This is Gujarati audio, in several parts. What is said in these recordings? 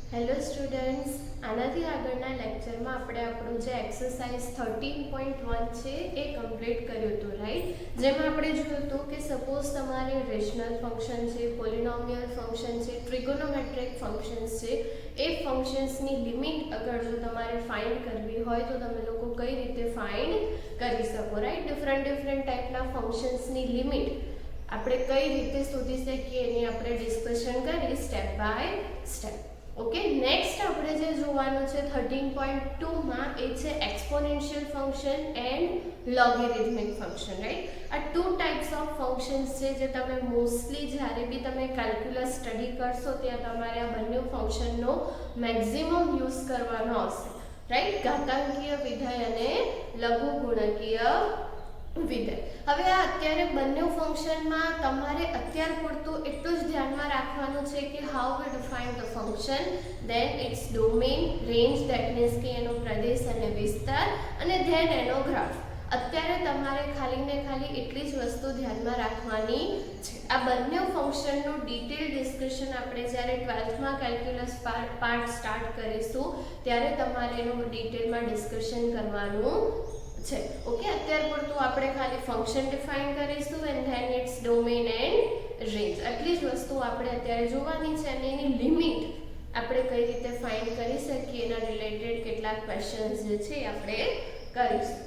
હેલો સ્ટુડન્ટ્સ, આનાથી આગળના લેક્ચરમાં આપણે આપણું જે એક્સરસાઇઝ 13.1 છે એ કમ્પ્લીટ કર્યું હતું, રાઈટ? જેમાં આપણે જોયું હતું કે સપોઝ તમારે રેશનલ ફંક્શન છે, પોલિનોમિયલ ફંક્શન છે, ટ્રિગોનોમેટ્રિક ફંક્શન્સ છે, એ ફંક્શન્સની લિમિટ અગર જો તમારે ફાઇન્ડ કરવી હોય તો તમે લોકો કઈ રીતે ફાઇન્ડ કરી શકો, રાઈટ? ડિફરન્ટ ટાઈપના ફંક્શન્સની લિમિટ આપણે કઈ રીતે શોધી શકીએ એની આપણે ડિસ્કશન કરી step by step. Okay, next આપણે જે જોવાનું છે 13.2 માં એ છે exponential function and logarithmic function, right? આ ટુ ટાઈપ્સ ઓફ ફંક્શન્સ છે જે તમે મોસ્ટલી જ્યારે બી તમે કેલ્ક્યુલસ સ્ટડી કરશો ત્યાં તમારે આ બંને ફંક્શનનો મેક્સિમમ યુઝ કરવાનો આવશે, રાઈટ? ઘાતાંકીય વિધેય અને લઘુગુણકીય વિધેય. હવે આ અત્યારે બંને ફંક્શનમાં તમારે અત્યાર પૂરતું એટલું જ ધ્યાનમાં રાખવાનું છે કે how we define the function, then its domain, range that means કે એનો પ્રદેશ અને વિસ્તાર, અને ધેન એનો ગ્રાફ. અત્યારે તમારે ખાલી ને ખાલી એટલી જ વસ્તુ ધ્યાનમાં રાખવાની છે. આ બંને ફંક્શનનું ડિટેલ ડિસ્કશન આપણે જ્યારે 12થમાં કેલ્ક્યુલસ પાર્ટ સ્ટાર્ટ કરીશું ત્યારે તમારે એનું ડિટેલમાં ડિસ્કશન કરવાનું છે. ઓકે, અત્યાર પૂરતું આપણે ખાલી ફંક્શન ડિફાઇન કરીશું and then its domain and range. આટલી જ વસ્તુ આપણે અત્યારે જોવાની છે અને એની લિમિટ આપણે કઈ રીતે ફાઇન્ડ કરી શકીએ એના રિલેટેડ કેટલાક ક્વેશ્ચન્સ જે છે આપણે કરીશું.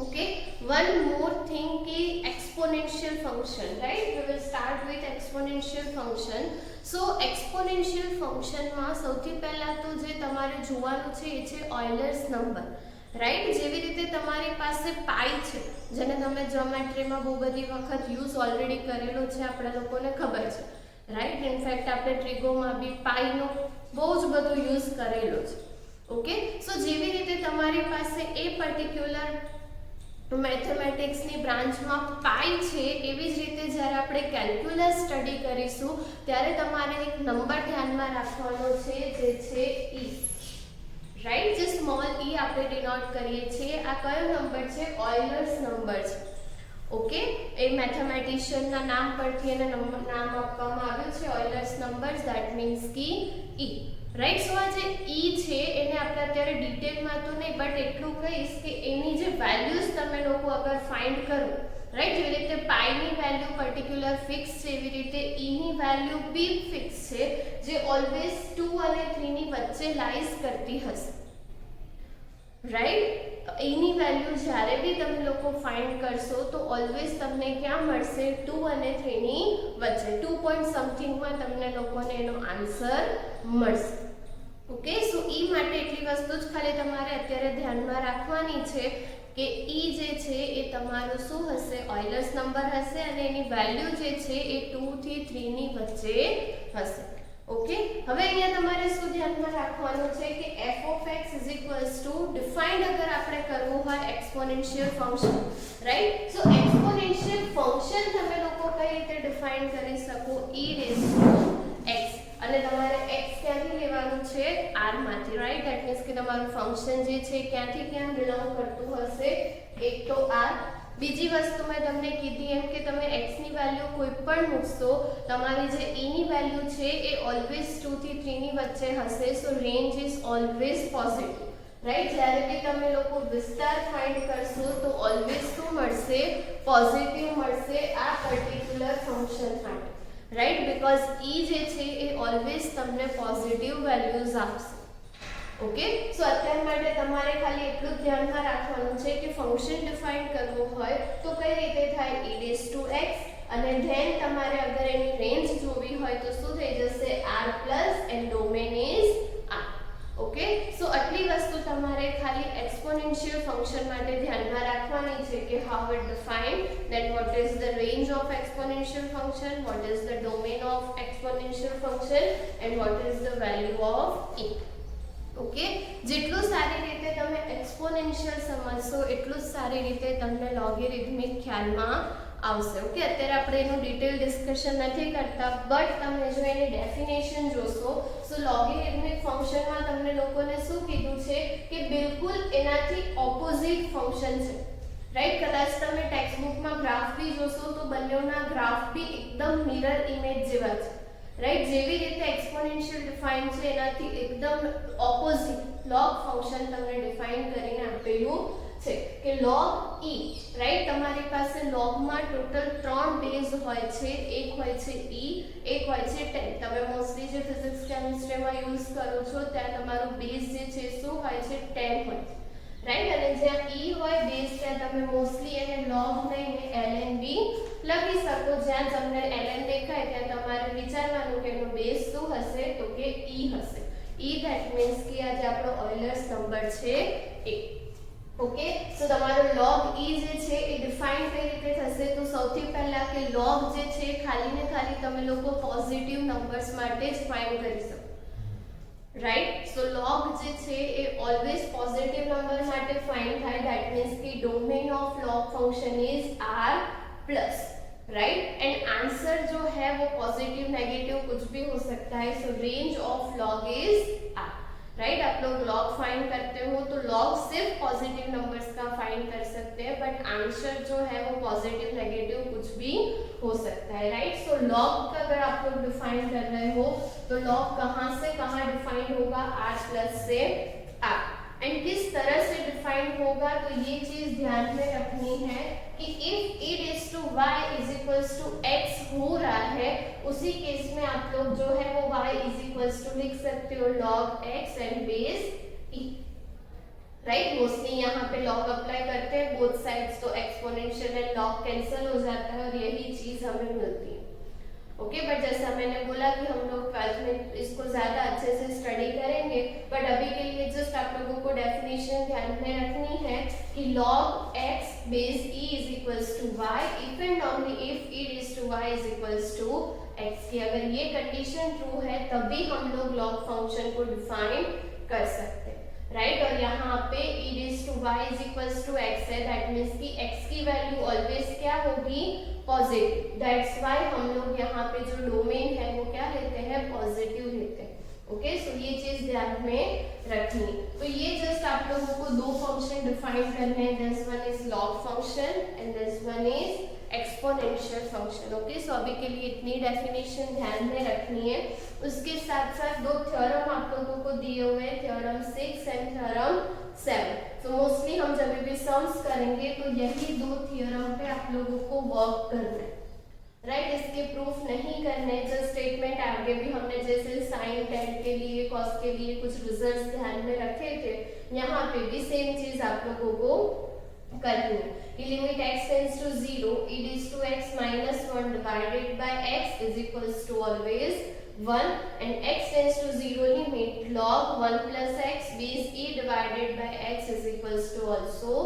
ઓકે, વન મોર થિંગ કે exponential function, right? We will start with exponential function. So exponential ફંક્શનમાં સૌથી પહેલા તો જે તમારે જોવાનું છે એ છે ઓઇલર્સ નંબર, રાઈટ? જેવી રીતે તમારી પાસે પાઈ છે જેને તમે જ્યોમેટ્રીમાં બહુ બધી વખત યુઝ ઓલરેડી કરેલો છે, આપણા લોકોને ખબર છે, રાઈટ? ઇનફેક્ટ આપણે ટ્રિગોમાં બી પાઈનો બહુ જ બધો યુઝ કરેલો છે. ઓકે, સો જેવી રીતે તમારી પાસે એ પર્ટિક્યુલર મેથેમેટિક્સની બ્રાન્ચમાં પાઈ છે એવી જ રીતે જ્યારે આપણે કેલ્ક્યુલસ સ્ટડી કરીશું ત્યારે તમારે એક નંબર ધ્યાનમાં રાખવાનો છે જે છે ઈ, રાઈટ? જે સ્મોલ ઈ આપણે ડિનોટ કરીએ છીએ. આ કયો નંબર છે? ઓઇલર્સ નંબર છે. ઓકે, એ મેથેમેટિશિયનના નામ પરથી એને નામ આપવામાં આવ્યું છે ઓઇલર્સ નંબર્સ, ધેટ મીન્સ કે ઈ, રાઈટ? સો આ જે ઈ છે એને આપણે અત્યારે ડિટેલમાં તો નહીં બટ એટલું કહીશ કે એની જે વેલ્યુઝ તમે લોકો અગર ફાઇન્ડ કરો, રાઈટ? જેવી રીતે પાઈની વેલ્યુ પર્ટિક્યુલર ફિક્સ છે એવી રીતે ઈની વેલ્યુ બી ફિક્સ છે જે ઓલવેઝ 2 અને 3 ની વચ્ચે લાઈઝ કરતી હશે, રાઈટ? એની વેલ્યુ જ્યારે બી તમે લોકો ફાઇન્ડ કરશો તો ઓલવેઝ તમને ક્યાં મળશે? 2 અને 3 ની વચ્ચે, 2 પોઈન્ટ સમથિંગમાં તમને લોકોને એનો આન્સર મળશે. ઓકે, સો ઈ માટે એટલી વસ્તુ જ ખાલી તમારે અત્યારે ધ્યાનમાં રાખવાની છે કે ઈ જે છે એ તમારો શું હશે? ઓઇલર્સ નંબર હશે અને એની વેલ્યુ જે છે એ 2 થી 3 ની વચ્ચે હશે. ઓકે, હવે અહીંયા તમારે શું ધ્યાનમાં રાખવાનું છે કે f of x is equals to defined અગર આપણે કરવું હોય એક્સપોનેન્શિયલ ફંક્શન, રાઈટ? સો એક્સપોનેન્શિયલ ફંક્શન તમે લોકો કઈ રીતે ડિફાઇન કરી શકો? e raised to x, અને તમારે x ક્યાંથી લેવાનું છે? r માંથી, રાઈટ? ધેટ મીન્સ કે તમારું ફંક્શન જે છે ક્યાંથી ક્યાં બિલોંગ કરતું હશે? એક તો r. બીજી વસ્તુ મેં તમને કીધી એમ કે તમે x ની વેલ્યુ કોઈ પણ મૂકશો તમારી જે e ની વેલ્યુ છે એ ઓલવેઝ 2 થી 3 ની વચ્ચે હશે. So range is always positive, right? જ્યારે બી તમે લોકો વિસ્તાર ફાઇન્ડ કરશો તો ઓલવેઝ શું મળશે? પોઝિટિવ મળશે આ પર્ટિક્યુલર ફંક્શન માટે, રાઈટ? બીકોઝ e જે છે એ ઓલવેઝ તમને પોઝિટિવ વેલ્યુઝ આપશે. ઓકે, સો અત્યાર માટે તમારે ખાલી એટલું જ ધ્યાનમાં રાખવાનું છે કે ફંક્શન ડિફાઇન કરવું હોય તો કઈ રીતે થાય? e raised to x, અને ધેન તમારે અગર એની રેન્જ જોવી હોય તો શું થઈ જશે? r plus and domain is r. Okay, so આટલી વસ્તુ તમારે ખાલી એક્સપોનેન્શિયલ ફંક્શન માટે ધ્યાનમાં રાખવાની છે કે how it define, then what is the range of exponential function, what is the domain of exponential function, and what is the value of e. Okay, જેટલું સારી રીતે તમે એક્સપોનેન્શિયલ સમજશો એટલું જ સારી રીતે તમને લોગેરિથમિક ખ્યાલમાં આવશે. ઓકે, અત્યારે આપણે એનું ડિટેલ ડિસ્કશન નથી કરતા બટ તમે જો એની ડેફિનેશન જોશો સો લોગેરિથમિક ફંક્શનમાં તમને લોકોને શું કીધું છે કે બિલકુલ એનાથી ઓપોઝિટ ફંક્શન છે, રાઈટ? કદાચ તમે ટેક્સ્ટ બુકમાં ગ્રાફ બી જોશો તો બંનેના ગ્રાફ બી એકદમ મિરર ઇમેજ જેવા છે, રાઈટ. જેવી રીતે એક્સપોનેન્શિયલ ડિફાઇન છે એનાથી એકદમ ઓપોઝિટ log ફંક્શન તમને ડિફાઇન કરીને આપેલું છે કે log e, રાઈટ. તમારી પાસે log માં ટોટલ 3 બેઝ હોય છે. એક હોય છે e, એક હોય છે 10. તમે મોસ્ટલી જે ફિઝિક્સ કેમિસ્ટ્રીમાં યુઝ કરો છો ત્યાં તમારું બેઝ જે છે શું હોય છે 10 હોય છે, રાઈટ. અને જ્યાં e હોય બેઝ ત્યાં તમે મોસ્ટલી એને log લઈને ln b લખી શકો. જ્યાં તમને ln દેખાય ત્યાં તમારે વિચારવાનું કે એનો બેઝ શું હશે તો કે e હશે. e ધેટ મીન્સ કે આ જે આપણો ઓઇલર્સ નંબર છે એ. ઓકે, સો તમારો log e જે છે એ ડિફાઇન કઈ રીતે થશે તો સૌથી પહેલા કે log જે છે ખાલી ને ખાલી તમે લોકો પોઝિટિવ નંબર્સ માટે જ ફાઇન્ડ કરી શકો, રાઈટ. સો log જે છે એ ઓલવેઝ પોઝિટિવ નંબર માટે ફાઇન્ડ થાય. ધેટ મીન્સ કે domain of log function is r plus, right. And answer जो है वो पॉजिटिव नेगेटिव कुछ भी हो सकता है. सो range of log is r, right. आप लोग log फाइंड करते हो तो log सिर्फ पॉजिटिव नंबर्स का फाइंड कर सकते हैं, बट आंसर जो है वो पॉजिटिव नेगेटिव कुछ भी हो सकता है, राइट. सो log का अगर आप लोग डिफाइन कर रहे हो तो log कहाँ से कहाँ डिफाइन होगा, r प्लस से r. एंड किस तरह से डिफाइन होगा तो ये चीज ध्यान में रखनी है कि if e raise to y is equals to x हो रहा है उसी केस में आप लोग जो है वो y इज इक्वल्स टू लिख सकते हो log x and base e, right. Mostly यहाँ पे log अप्लाई करते हैं बोथ साइड्स तो एक्सपोनेंशियल एंड log कैंसिल हो जाता है और यही चीज हमें मिलती है. ओके, बट जैसा मैंने बोला कि हम लोग 12th में इसको ज्यादा अच्छे से स्टडी करेंगे, बट अभी के लिए जस्ट आप लोगों को डेफिनेशन ध्यान में रखनी है कि log x base e is equals to y if and only if e raise to y is equals to x की अगर ये कंडीशन ट्रू है तभी हम लोग log फंक्शन को डिफाइन कर सकते हैं, राइट. और यहाँ पे e raise to y is equals to x है. दैट मींस कि x की वैल्यू ऑलवेज क्या होगी, पॉजिटिव. दैट्स व्हाई हम लोग यहाँ पे जो डोमेन है वो क्या लेते हैं, पॉजिटिव लेते हैं. ओके, सो ये चीज ध्यान में रखनी. तो ये जस्ट आप लोगों को दो फंक्शन डिफाइन करने हैं. This one is log function and this one is exponential function. Okay, so अभी के लिए इतनी डेफिनेशन ध्यान में रखनी है. उसके साथ साथ दो थ्योरम आप लोगों को दिए हुए हैं, थ्योरम 6 एंड थ्योरम 7. तो मोस्टली हम जब भी सम्स करेंगे तो यही दो थ्योरम पे आप लोगों को वर्क करना है, राइट. इसके प्रूफ नहीं करने, जस्ट स्टेटमेंट. आगे भी हमने जैसे साइन टेन के लिए कॉस के लिए कुछ रिजल्ट्स ध्यान में रखे थे, यहाँ पे भी सेम चीज आप लोगों को करनी है कि limit x tends to 0 e raise to x minus 1 divided by x is equals to always 1 and x tends to 0 limit log 1 plus x base e divided by x is equals to also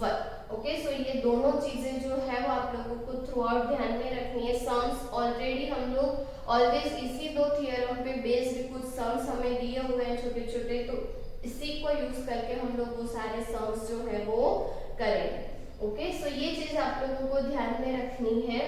1. Okay, सो ये दोनों चीजें जो है वो आप लोगों को थ्रू आउट ध्यान में रखनी है. सम्स ऑलरेडी हम लोग ऑलवेज इसी दो थियरम पे बेस्ड कुछ सम्स हमें दिए हुए हैं छोटे छोटे, तो इसी को यूज करके हम लोग वो सारे सम्स जो है वो करेंगे. ओके, सो ये चीज आप लोगों को ध्यान में रखनी है,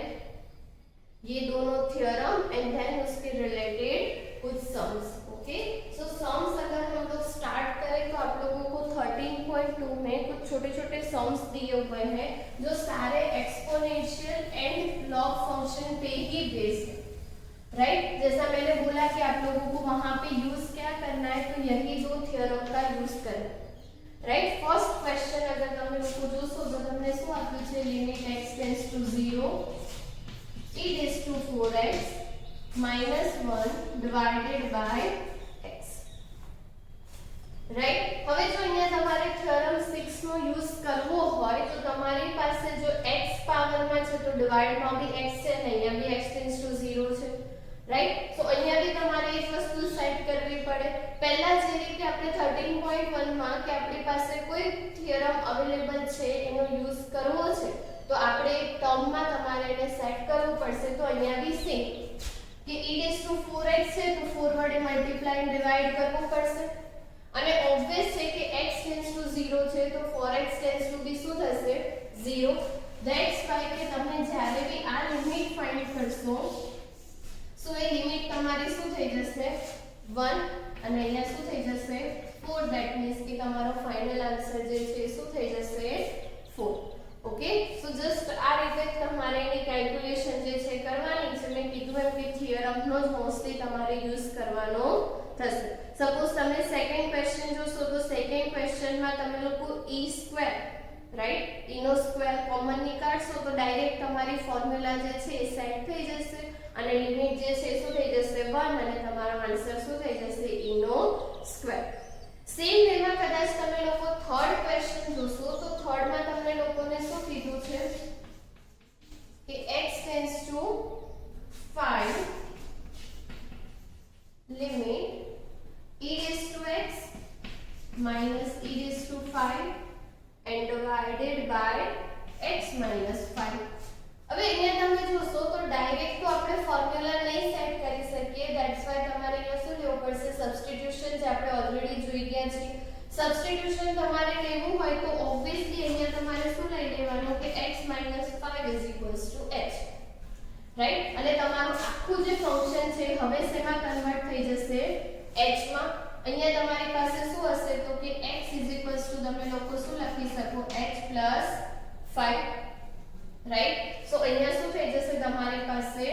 ये दोनों थ्योरम एंड देन उसके रिलेटेड कुछ सम्स. ओके, सो सम्स अगर हम लोग स्टार्ट करें तो आप लोगों को 13.2 में कुछ छोटे छोटे सम्स दिए हुए हैं जो सारे एक्सपोनेंशियल एंड log फंक्शन पे ही बेस्ड है, राइट. जैसा मैंने बोला कि आप लोगों को वहां पे यूज क्या करना है तो यही दो थ्योरम का यूज करना है, राइट. फर्स्ट क्वेश्चन अगर તમે લોકો જોશો તો તમને શું આપ્યું છે, limit x tends to 0 e raised to 4x minus 1 divided by x, right. હવે જો અહીંયા તમારે થિયરમ 6 નો યુઝ કરવો હોય તો તમારી પાસે જો x પાવર માં છે તો ડિવાઇડ માં भी x છે ને અહીંયા भी x ટેન્ડ્સ ટુ 0 છે, રાइट. सो અહીંયા भी તમારે એક વસ્તુ સેટ કરવી પડે. પહેલા જે રીતે આપણે 13.1 માં કે આપણી પાસે કોઈ થિયરમ અવેલેબલ છે એનો યુઝ કરવો છે તો આપણે એક ટર્મ માં તમારે એને સેટ કરવું પડશે. તો અહીંયા भी સેમ કે e રેઝ ટુ 4x છે તો 4 વડે મલ્ટીપ્લાય એન્ડ ડિવાઇડ કરવું પડશે અને ઓબ્વિયસ છે કે x ટેન્ડ્સ ટુ 0 છે તો 4x ટેન્ડ્સ ટુ બી શું થશે 0. ધેટ્સ વાય કે તમે જ્યારે બી આ લિમિટ ફાઇન્ડ કરશો सो ये लिमिट તમારી શું થઈ જશે 1 અને અહીંયા શું થઈ જશે 4. ધેટ મીન્સ કે તમારો ફાઇનલ આન્સર જે છે શું થઈ જશે 4. ओके, सो जस्ट आ રીતે તમારે એની કેલ્ક્યુલેશન જે છે કરવાની છે. મેં કીધું એમ કે થિયરમ નો જ મોસ્ટલી તમારે યુઝ કરવાનો થશે. સપોઝ તમે સેકન્ડ ક્વેશ્ચન જોશો તો સેકન્ડ ક્વેશ્ચનમાં તમે લોકો e સ્ક્વેર રાઈટ e નો સ્ક્વેર કોમન નીકાળશો તો ડાયરેક્ટ તમારી ફોર્મ્યુલા જે છે એ સેટ થઈ જશે અને લિમિટ જે છે શું થઈ જશે 1 અને તમારો આન્સર શું થઈ જશે e નો સ્ક્વેર. સેમ વેમાં કદાચ તમે લોકો થર્ડ ક્વેશ્ચન જોશો તો થર્ડ માં તમને લોકોને શું કીધું છે કે x tends to 5 limit e raised to x minus e raised to 5 and divided by x minus 5. હવે અહીંયા તમે જોશો તો ડાયરેક્ટ તો આપણે ફોર્મ્યુલા નહીં સેટ કરી શકીએ. ધેટ્સ વાય તમારે અહીંયા શું લેવું પડશે સબસ્ટિટ્યુશન, જે આપણે ઓલરેડી જોઈ ગયા છે. સબસ્ટિટ્યુશન તમારે લેવું હોય તો ઓબ્વિયસલી અહીંયા તમારે શું લઈ લેવાનું કે x 5 h રાઈટ. અને તમારું આખું જે ફંક્શન છે હવે શેમાં કન્વર્ટ થઈ જશે h માં. અહીંયા તમારી પાસે શું હશે તો કે x તમે લોકો શું લખી શકો h 5 રાઈટ. સો અહીંયા શું થઈ જશે તમારી પાસે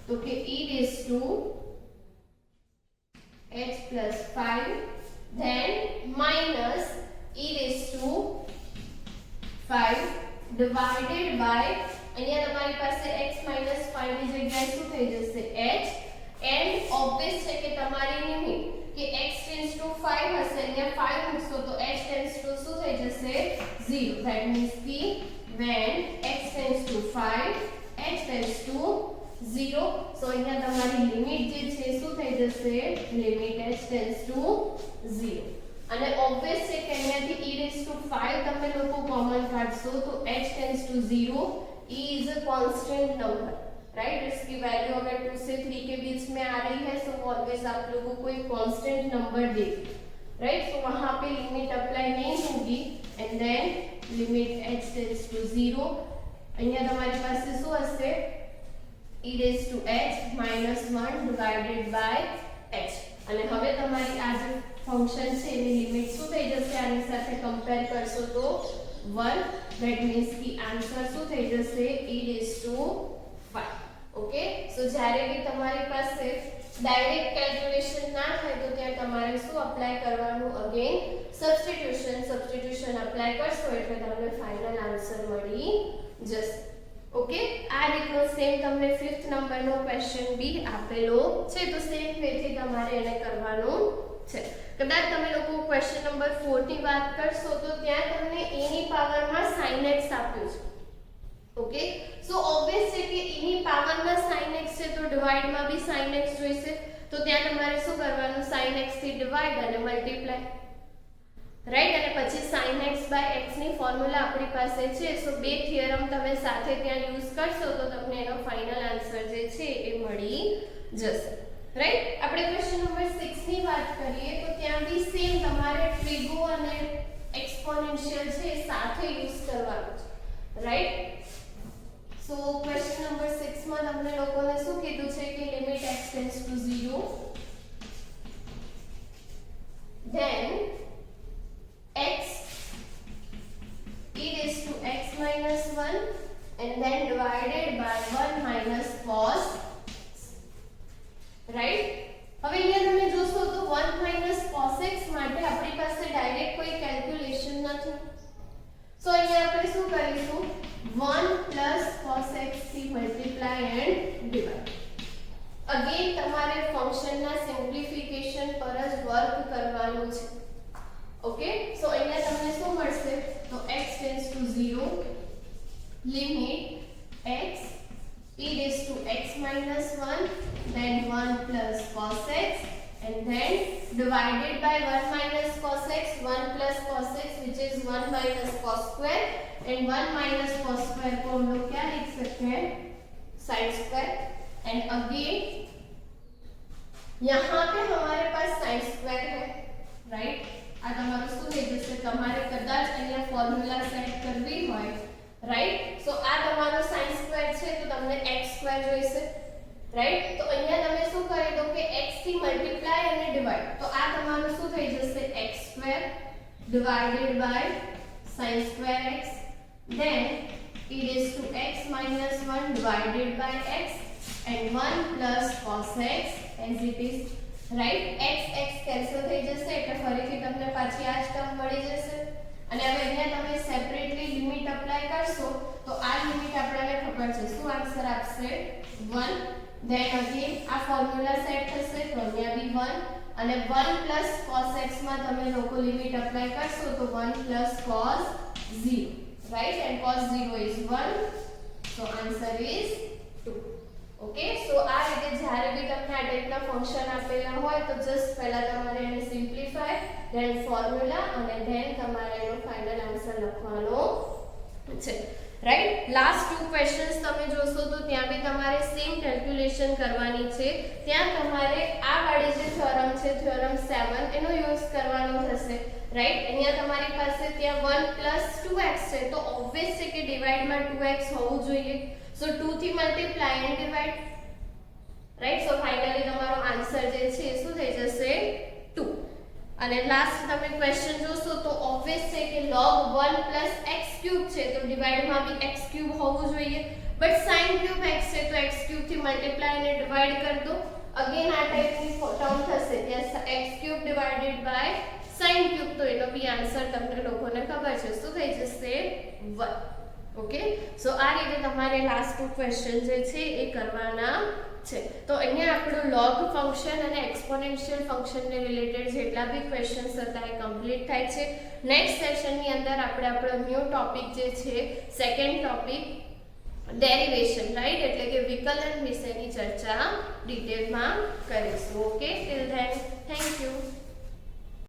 તો કે e raised to h + 5 then minus e raised to 5 divided by અહીંયા તમારી પાસે x - 5 ની જગ્યાએ શું થઈ જશે h and obvious છે કે તમારી લિમિટ કે x ટેન્ડ્સ ટુ 5 હશે અહીંયા 5 મૂકશો તો h ટેન્ડ્સ ટુ શું થઈ જશે 0. that means કે when x tends to 5 h tends to 0. so અહીંયા તમારી લિમિટ જે છે શું થઈ જશે લિમિટ h tends to 0. અને obvious છે કે અહીંયાથી e raised to 5 તમે લોકો કોમન કાઢશો તો h tends to 0. e is a constant number right. इसकी वैल्यू अगर 2 से 3 के बीच में आ रही है तो ऑलवेज आप लोगों को एक कांस्टेंट नंबर दे राइट. तो वहां पे लिमिट अप्लाई नहीं होगी and then limit h tends to 0. અહીંયા તમારી પાસે શું હશે e raised to h -1 divided by h. અને હવે તમારી આ જે ફંક્શન છે એની લિમિટ શું થઈ જશે આની સાથે કમ્પેર કરશો તો 1. that means की આન્સર શું થઈ જશે e raised to 5. ओके. सो જ્યારે બી તમારી પાસે ડાયરેક્ટ કેલ્ક્યુલેશન ના થાય તો ત્યાં તમારે શું અપ્લાય કરવાનું અગેન સબસ્ટિટ્યુશન અપ્લાય કરશો એટલે તમને ફાઇનલ આન્સર મળી જશે. ઓકે. આ રીતનો સેમ તમને 5th નંબરનો ક્વેશ્ચન બી આપેલો છે તો સેમ વેથી તમારે એને કરવાનું છે. કદાચ તમે લોકો ક્વેશ્ચન નંબર 4 ની વાત કરશો તો ત્યાં તમને e ની પાવરમાં sin x આપ્યું છે. ओके. सो ऑब्वियस है कि e ની પાવરમાં sin x છે તો ડિવાઇડ માં બી sin x જોઈશે તો ત્યાં તમારે શું કરવાનું sin x થી ડિવાઇડ અને મલ્ટીપ્લાય રાઈટ. અને પછી sin x / x ની ફોર્મ્યુલા આપણી પાસે છે. સો બે થિયરમ તમે સાથે ત્યાં યુઝ કરશો તો તમને એનો ફાઇનલ આન્સર જે છે એ મળી જશે રાઈટ. આપણે ક્વેશ્ચન નંબર 6 ની વાત કરીએ તો ત્યાં બી સેમ તમારે ટ્રિગો અને એક્સપોનેન્શિયલ છે સાથે યુઝ કરવાનું છે રાઈટ. So question number 6 માં તમને લોકોને શું કીધું છે કે limit x tends to 0 then x e raised to x minus 1 and then divided by 1 minus cos right. હવે અહીંયા તમે જોશો તો 1 minus cos x માટે આપણી પાસે ડાયરેક્ટ કોઈ કેલ્ક્યુલેશન નથી. સો અહીંયા આપણે શું કરીશું 1 plus cos x થી મલ્ટીપ્લાય એન્ડ ડિવાઇડ. અગેન તમારે ફંક્શનના સિમ્પ્લિફિકેશન પર જ વર્ક કરવાનું છે. ઓકે. સો અહીંયા તમને શું મળશે તો x tends to 0 limit x e raised to x minus 1 then 1 plus cos x and then divided by 1 minus cos x 1 plus cos x which is 1 minus cos square and 1 minus cos square को हम लोग क्या लिख सकते हैं sin square and again यहाँ पे हमारे पास sin square है राइट. आ તમારું શું થઈ જશે તમારે કદાચ અહીંયા ફોર્મ્યુલા સેટ કરવી હોય રાઈટ. સો આ તમારો sin square છે તો તમને x square જોઈશે રાઈટ. તો અહીંયા તમે શું કરી દો કે x થી મલ્ટીપ્લાય અને ડિવાઇડ તો આ તમારું શું થઈ જશે x square divided by sin square x then e raised to x minus 1 divided by x and 1 plus cos x as it is, right? x cancel થઈ જશે એટલે ફરીથી તમને પાછી આ જ ટર્મ મળી જશે અને હવે અહીંયા તમે સેપરેટલી લિમિટ એપ્લાય કરશો તો આ લિમિટ આપણને ખબર છે શું આન્સર આપશે 1 then again આ ફોર્મ્યુલા સેટ થશે તો અહીંયા બી 1 અને 1 plus cos x માં તમે લોકો લિમિટ એપ્લાય કરશો તો 1 plus cos 0, right? And cos 0 is 1, so answer is 2. Okay, so આ રીતે જ્યારે બી તમને આ ટાઈપના ફંક્શન આપેલા હોય તો જસ્ટ પહેલા તમારે એને સિમ્પ્લિફાય then ફોર્મ્યુલા અને then તમારે એનો ફાઇનલ આન્સર લખવાનો છે, રાઈટ? લાસ્ટ ટુ ક્વેશ્ચન્સ તમે જોશો તો ત્યાં બી તમારે સેમ કેલ્ક્યુલેશન કરવાની છે. ત્યાં તમારે આ વાળી જે થિયોરમ છે થિયોરમ 7 એનો યુઝ કરવાનો થશે, રાઈટ? અહીંયા તમારી પાસે ત્યાં 1 + 2x છે તો ઓબ્વિયસ છે કે ડિવાઇડમાં 2x હોવું જોઈએ. સો 2 થી multiply and divide, right? So finally તમારો આન્સર જે છે એ શું થઈ જશે 2. અને લાસ્ટ તમે ક્વેશ્ચન જોશો તો ઓબ્વિયસ છે કે log 1 + x³ છે તો ડિવાઇડમાં બી x³ હોવું જોઈએ, બટ sin³ x છે તો x³ થી મલ્ટીપ્લાય અને ડિવાઇડ કરી દો. અગેન આ ટાઈપની ટર્મ થશે ત્યાં x³ ડિવાઇડેડ બાય sin³ તો એનો બી આન્સર તમને લોકોને ખબર છે શું થઈ જશે 1. ઓકે, સો આ રીતે તમારે લાસ્ટ ટુ ક્વેશ્ચન જે છે એ કરવાના છે. તો અહીંયા આપણું log ફંક્શન અને એક્સપોનેન્શિયલ ફંક્શનને રિલેટેડ જેટલા બી ક્વેશ્ચન્સ હતા એ કમ્પ્લીટ થાય છે. નેક્સ્ટ સેશનની અંદર આપણે આપણો ન્યૂ ટોપિક જે છે સેકન્ડ ટોપિક ડેરિવેશન, રાઈટ? એટલે કે વિકલન વિશેની ચર્ચા ડિટેલમાં કરીશું. Okay, till then thank you.